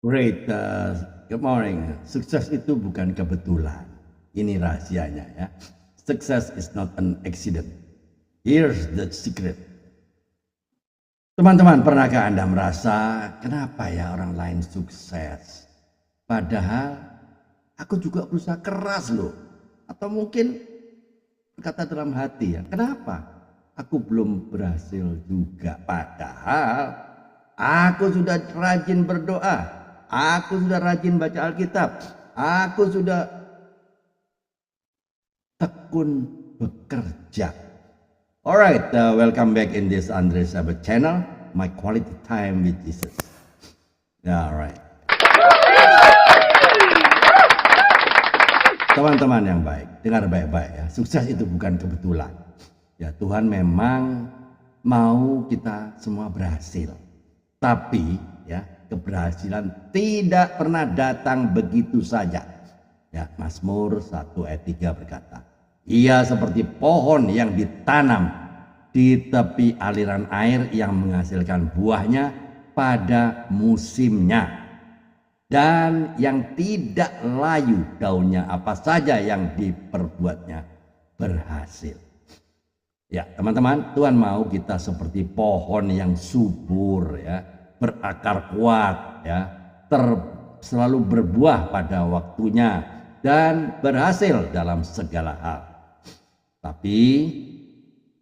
Great, good morning. Sukses itu bukan kebetulan. Ini rahasianya ya. Success is not an accident. Here's the secret. Teman-teman, pernahkah Anda merasa kenapa ya orang lain sukses? Padahal aku juga berusaha keras loh. Atau mungkin berkata dalam hati ya, kenapa aku belum berhasil juga? Padahal aku sudah rajin berdoa, aku sudah rajin baca Alkitab, aku sudah tekun bekerja. Alright, welcome back in this Andre Sabat channel, my quality time with Jesus. Alright. Teman-teman yang baik, dengar baik-baik ya. Sukses itu bukan kebetulan. Ya, Tuhan memang mau kita semua berhasil. Tapi ya, keberhasilan tidak pernah datang begitu saja. Ya, Mazmur 1 ayat 3 berkata, ia seperti pohon yang ditanam di tepi aliran air yang menghasilkan buahnya pada musimnya. Dan yang tidak layu daunnya, apa saja yang diperbuatnya berhasil. Ya teman-teman, Tuhan mau kita seperti pohon yang subur ya, berakar kuat ya, selalu berbuah pada waktunya dan berhasil dalam segala hal. Tapi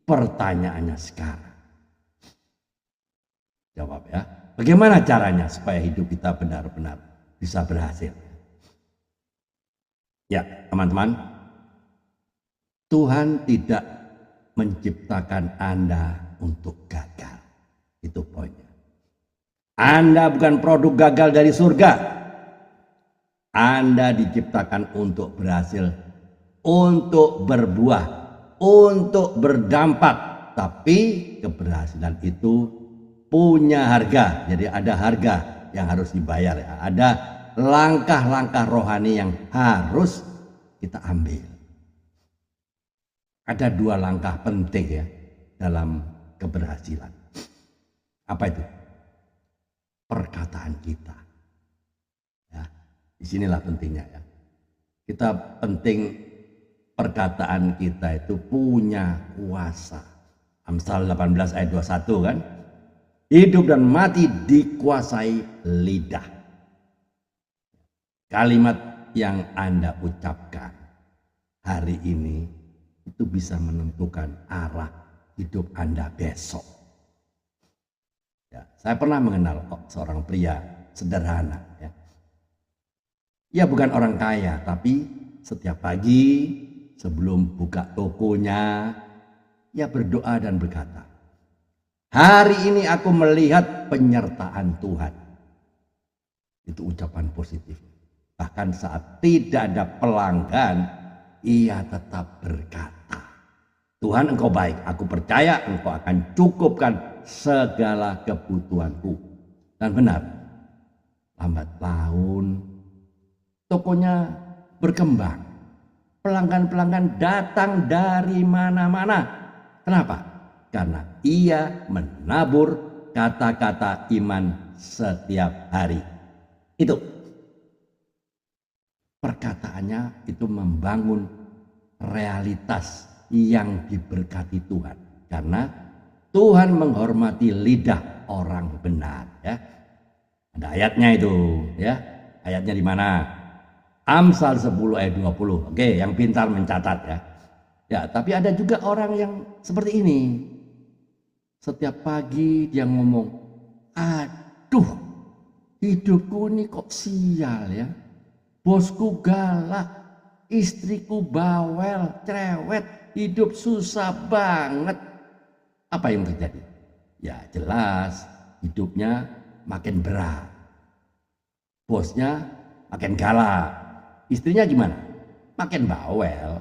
pertanyaannya sekarang, jawab ya, bagaimana caranya supaya hidup kita benar-benar bisa berhasil? Ya teman-teman, Tuhan tidak menciptakan Anda untuk gagal. Itu poinnya. Anda bukan produk gagal dari surga. Anda diciptakan untuk berhasil, untuk berbuah, untuk berdampak. Tapi keberhasilan itu punya harga. Jadi ada harga yang harus dibayar ya. Ada langkah-langkah rohani yang harus kita ambil. Ada dua langkah penting ya dalam keberhasilan. Apa itu? Perkataan kita. Ya, disinilah pentingnya ya. Kita penting perkataan kita itu punya kuasa. Amsal 18 ayat 21 kan. Hidup dan mati dikuasai lidah. Kalimat yang Anda ucapkan hari ini itu bisa menentukan arah hidup Anda besok. Ya, saya pernah mengenal seorang pria sederhana. Ya. Ia bukan orang kaya, tapi setiap pagi sebelum buka tokonya, ia berdoa dan berkata, hari ini aku melihat penyertaan Tuhan. Itu ucapan positif. Bahkan saat tidak ada pelanggan, ia tetap berkata, Tuhan engkau baik, aku percaya engkau akan cukupkan segala kebutuhanku. Dan benar, lambat laun tokonya berkembang. Pelanggan-pelanggan datang dari mana-mana. Kenapa? Karena ia menabur kata-kata iman setiap hari. Itu perkataannya itu membangun realitas yang diberkati Tuhan. Karena Tuhan menghormati lidah orang benar ya. Ada ayatnya itu ya. Ayatnya di mana? Amsal 10 ayat 20. Oke, yang pintar mencatat ya. Ya, tapi ada juga orang yang seperti ini. Setiap pagi dia ngomong, aduh, hidupku ini kok sial ya. Bosku galak, istriku bawel, cerewet, hidup susah banget. Apa yang terjadi? Ya jelas hidupnya makin berat. Bosnya makin galak. Istrinya gimana? Makin bawel.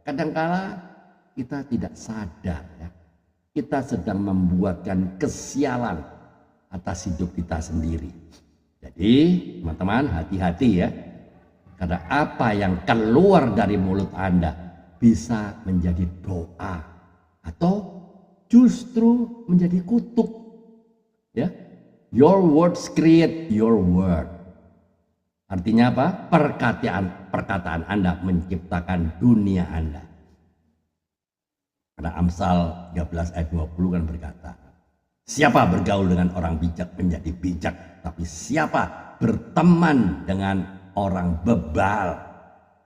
Kadangkala kita tidak sadar ya. Kita sedang membuatkan kesialan atas hidup kita sendiri. Jadi teman-teman hati-hati ya. Karena apa yang keluar dari mulut Anda bisa menjadi doa atau justru menjadi kutuk. Ya, your words create your world. Artinya apa? Perkataan Anda menciptakan dunia Anda. Karena Amsal 13 ayat 20 kan berkata, siapa bergaul dengan orang bijak menjadi bijak, tapi siapa berteman dengan orang bebal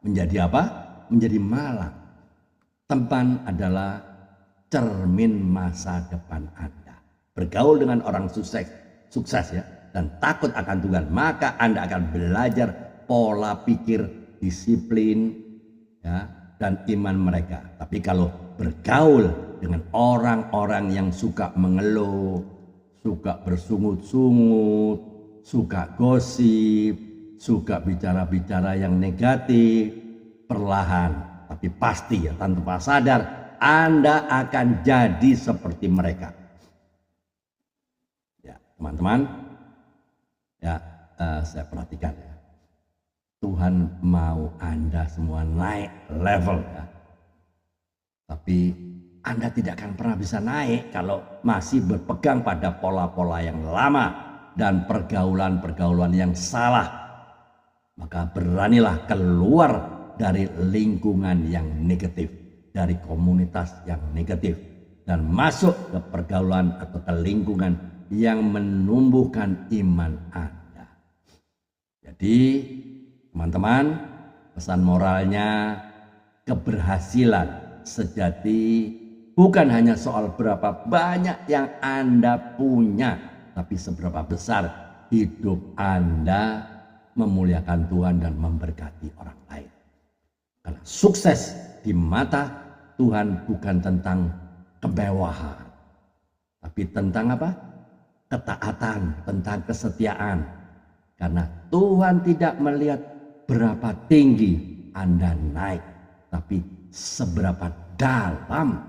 menjadi apa? Menjadi malang. Teman adalah cermin masa depan Anda. Bergaul dengan orang sukses ya, dan takut akan Tuhan, maka Anda akan belajar pola pikir, disiplin ya, dan iman mereka. Tapi kalau bergaul dengan orang-orang yang suka mengeluh, suka bersungut-sungut, suka gosip, suka bicara-bicara yang negatif, perlahan tapi pasti ya tanpa sadar Anda akan jadi seperti mereka. Ya, teman-teman, ya saya perhatikan ya. Tuhan mau Anda semua naik level ya. Tapi Anda tidak akan pernah bisa naik kalau masih berpegang pada pola-pola yang lama dan pergaulan-pergaulan yang salah. Maka beranilah keluar dari lingkungan yang negatif, dari komunitas yang negatif, dan masuk ke pergaulan atau ke lingkungan yang menumbuhkan iman Anda. Jadi teman-teman, pesan moralnya, keberhasilan sejati bukan hanya soal berapa banyak yang Anda punya, tapi seberapa besar hidup Anda memuliakan Tuhan dan memberkati orang lain. Karena sukses di mata Tuhan bukan tentang kemewahan, tapi tentang apa? Ketaatan, tentang kesetiaan. Karena Tuhan tidak melihat berapa tinggi Anda naik, tapi seberapa dalam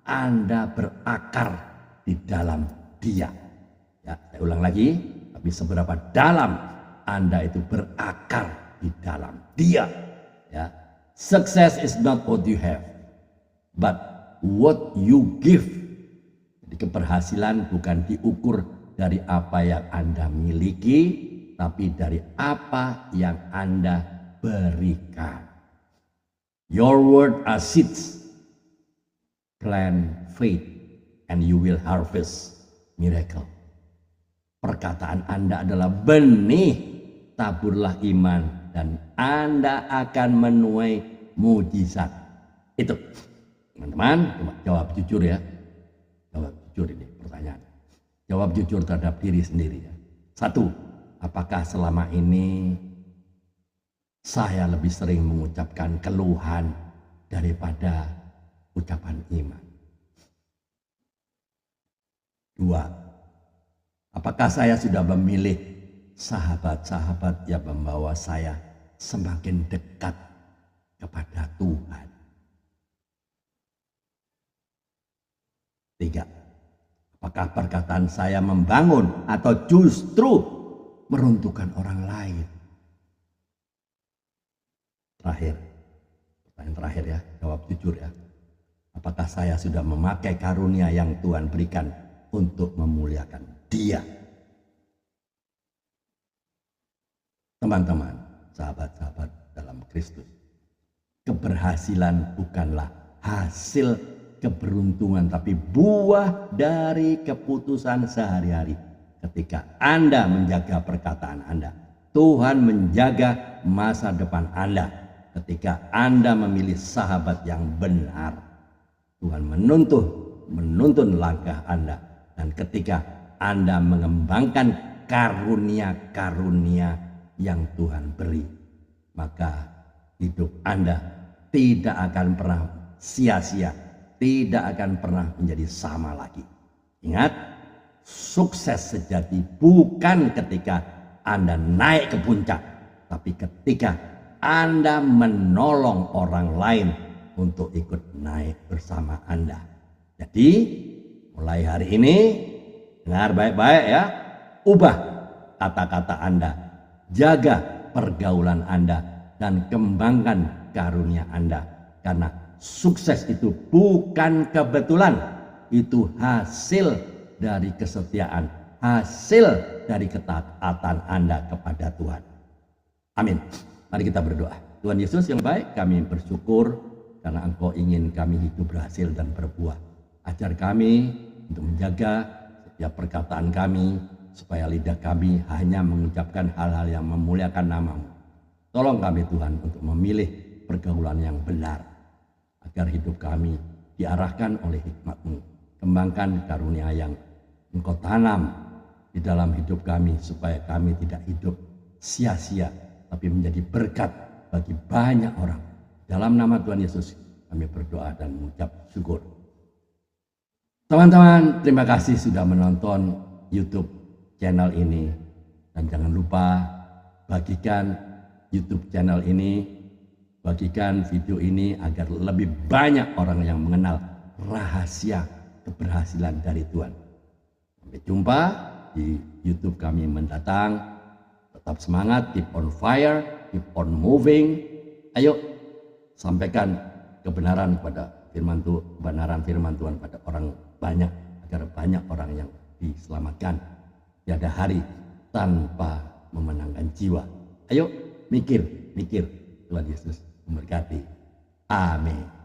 Anda berakar di dalam Dia. Ya, saya ulang lagi, tapi seberapa dalam Anda itu berakar di dalam Dia. Ya, success is not what you have, but what you give. Jadi keberhasilan bukan diukur dari apa yang Anda miliki, tapi dari apa yang Anda berikan. Your word are seeds. Plant faith and you will harvest miracle. Perkataan Anda adalah benih, taburlah iman dan Anda akan menuai mujizat. Itu. Teman-teman, coba jawab jujur ya. Jawab jujur ini pertanyaan. Jawab jujur terhadap diri sendiri ya. 1. Apakah selama ini saya lebih sering mengucapkan keluhan daripada ucapan iman? 2. Apakah saya sudah memilih sahabat-sahabat yang membawa saya semakin dekat kepada Tuhan? 3. Apakah perkataan saya membangun atau justru meruntuhkan orang lain? Terakhir, pertanyaan terakhir ya, jawab jujur ya. Apakah saya sudah memakai karunia yang Tuhan berikan untuk memuliakan Dia? Teman-teman, sahabat-sahabat dalam Kristus, keberhasilan bukanlah hasil keberuntungan, tapi buah dari keputusan sehari-hari. Ketika Anda menjaga perkataan Anda, Tuhan menjaga masa depan Anda. Ketika Anda memilih sahabat yang benar, Tuhan menuntun langkah Anda. Dan ketika Anda mengembangkan karunia-karunia yang Tuhan beri, maka hidup Anda tidak akan pernah sia-sia, tidak akan pernah menjadi sama lagi. Ingat, sukses sejati bukan ketika Anda naik ke puncak, tapi ketika Anda menolong orang lain untuk ikut naik bersama Anda. Jadi mulai hari ini dengar baik-baik ya, ubah kata-kata Anda, jaga pergaulan Anda, dan kembangkan karunia Anda. Karena sukses itu bukan kebetulan, itu hasil dari kesetiaan, hasil dari ketaatan Anda kepada Tuhan. Amin. Mari kita berdoa. Tuhan Yesus yang baik, kami bersyukur karena Engkau ingin kami hidup berhasil dan berbuah. Ajar kami untuk menjaga setiap perkataan kami, supaya lidah kami hanya mengucapkan hal-hal yang memuliakan nama-Mu. Tolong kami Tuhan untuk memilih pergaulan yang benar, agar hidup kami diarahkan oleh hikmat-Mu. Kembangkan karunia yang Engkau tanam di dalam hidup kami, supaya kami tidak hidup sia-sia, tapi menjadi berkat bagi banyak orang. Dalam nama Tuhan Yesus kami berdoa dan mengucap syukur. Teman-teman, terima kasih sudah menonton YouTube channel ini. Dan jangan lupa bagikan YouTube channel ini, bagikan video ini agar lebih banyak orang yang mengenal rahasia keberhasilan dari Tuhan. Sampai jumpa di YouTube kami mendatang. Tetap semangat, keep on fire, keep on moving. Ayo sampaikan kebenaran pada kebenaran firman Tuhan pada orang banyak, agar banyak orang yang diselamatkan. Tiada hari tanpa memenangkan jiwa. Ayo mikir, Tuhan Yesus memberkati. Amin.